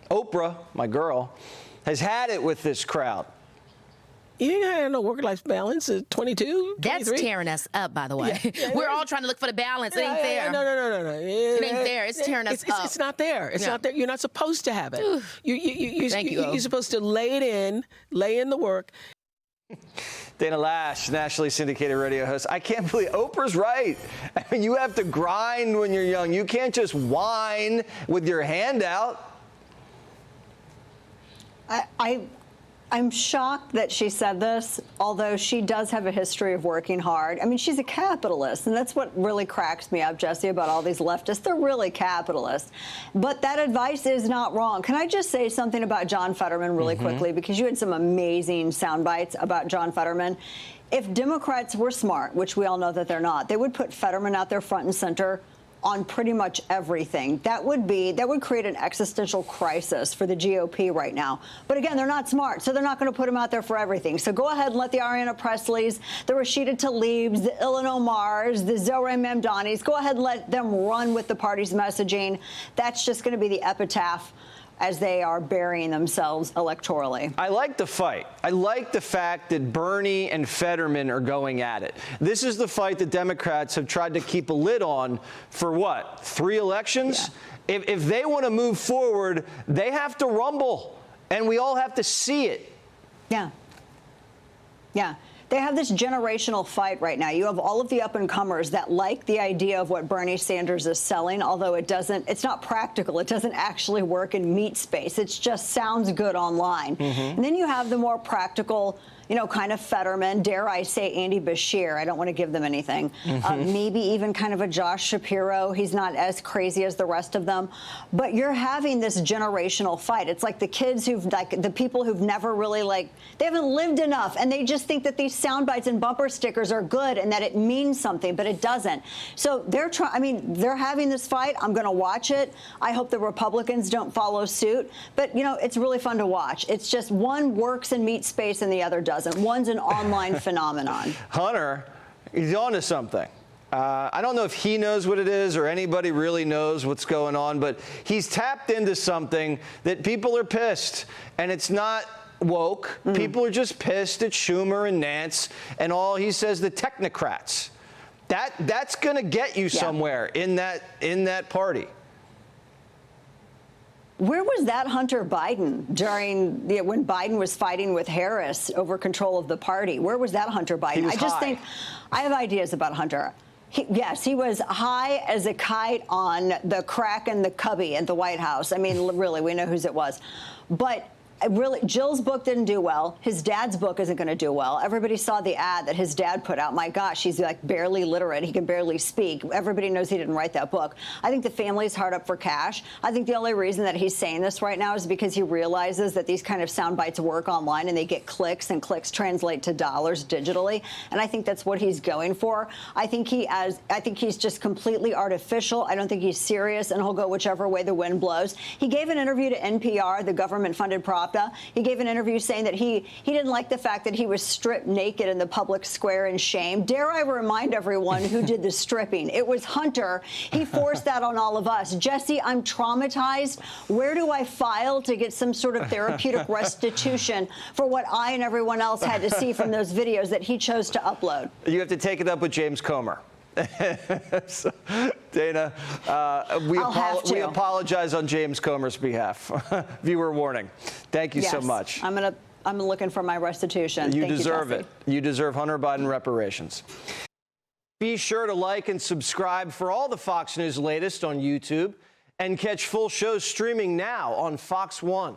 Oprah, my girl, has had it with this crowd. You ain't had no work-life balance at 22, 23? That's tearing us up, by the way. Yeah, We're all trying to look for the balance. It ain't there. No. It ain't there. It's tearing us up. It's not there. It's not there. You're not supposed to have it. Thank you. You're supposed to lay in the work. Dana Loesch, nationally syndicated radio host. I can't believe Oprah's right. I mean, you have to grind when you're young. You can't just whine with your hand out. I'm shocked that she said this, although she does have a history of working hard. I mean, she's a capitalist, and that's what really cracks me up, Jesse, about all these leftists. They're really capitalists. But that advice is not wrong. Can I just say something about John Fetterman really quickly? Because you had some amazing sound bites about John Fetterman. If Democrats were smart, which we all know that they're not, they would put Fetterman out there front and center on pretty much everything. That would create an existential crisis for the GOP right now. But again, they're not smart, so they're not going to put him out there for everything. So go ahead and let the Ariana Presleys, the Rashida Tlaibs, the Ilhan Omars, the Zohra Mamdanis, go ahead and let them run with the party's messaging. That's just going to be the epitaph as they are burying themselves electorally. I like the fight. I like the fact that Bernie and Fetterman are going at it. This is the fight that Democrats have tried to keep a lid on for what, 3 elections? Yeah. If they want to move forward, they have to rumble, and we all have to see it. Yeah. Yeah. They have this generational fight right now. You have all of the up-and-comers that like the idea of what Bernie Sanders is selling, although it's not practical. It doesn't actually work in meat space. It just sounds good online. And then you have the more practical, kind of Fetterman, dare I say Andy Bashir. I don't want to give them anything. Maybe even kind of a Josh Shapiro. He's not as crazy as the rest of them. But you're having this generational fight. It's like the kids the people who've never really, they haven't lived enough, and they just think that these sound bites and bumper stickers are good and that it means something, but it doesn't. So they're having this fight. I'm going to watch it. I hope the Republicans don't follow suit. But, it's really fun to watch. It's just one works in meat space and the other doesn't. One's an online phenomenon. Hunter, he's onto something. I don't know if he knows what it is or anybody really knows what's going on, but he's tapped into something that people are pissed, and it's not woke. People are just pissed at Schumer and Nance and all, he says, the technocrats. That's going to get you somewhere in that party. Where was that Hunter Biden when Biden was fighting with Harris over control of the party? Where was that Hunter Biden? I have ideas about Hunter. Yes, he was high as a kite on the crack in the cubby at the White House. I mean, really, we know whose it was. But really, Jill's book didn't do well. His dad's book isn't going to do well. Everybody saw the ad that his dad put out. My gosh, he's barely literate. He can barely speak. Everybody knows he didn't write that book. I think the family's hard up for cash. I think the only reason that he's saying this right now is because he realizes that these kind of sound bites work online and they get clicks, and clicks translate to dollars digitally. And I think that's what he's going for. I think he's just completely artificial. I don't think he's serious, and he'll go whichever way the wind blows. He gave an interview to NPR, the government-funded Pravda. He gave an interview saying that he didn't like the fact that he was stripped naked in the public square in shame. Dare I remind everyone who did the stripping? It was Hunter. He forced that on all of us. Jesse, I'm traumatized. Where do I file to get some sort of therapeutic restitution for what I and everyone else had to see from those videos that he chose to upload? You have to take it up with James Comer. So, Dana, we apologize on James Comer's behalf. Viewer warning. Thank you so much. I'm looking for my restitution. You deserve it. You deserve Hunter Biden reparations. Be sure to like and subscribe for all the Fox News latest on YouTube, and catch full shows streaming now on Fox One.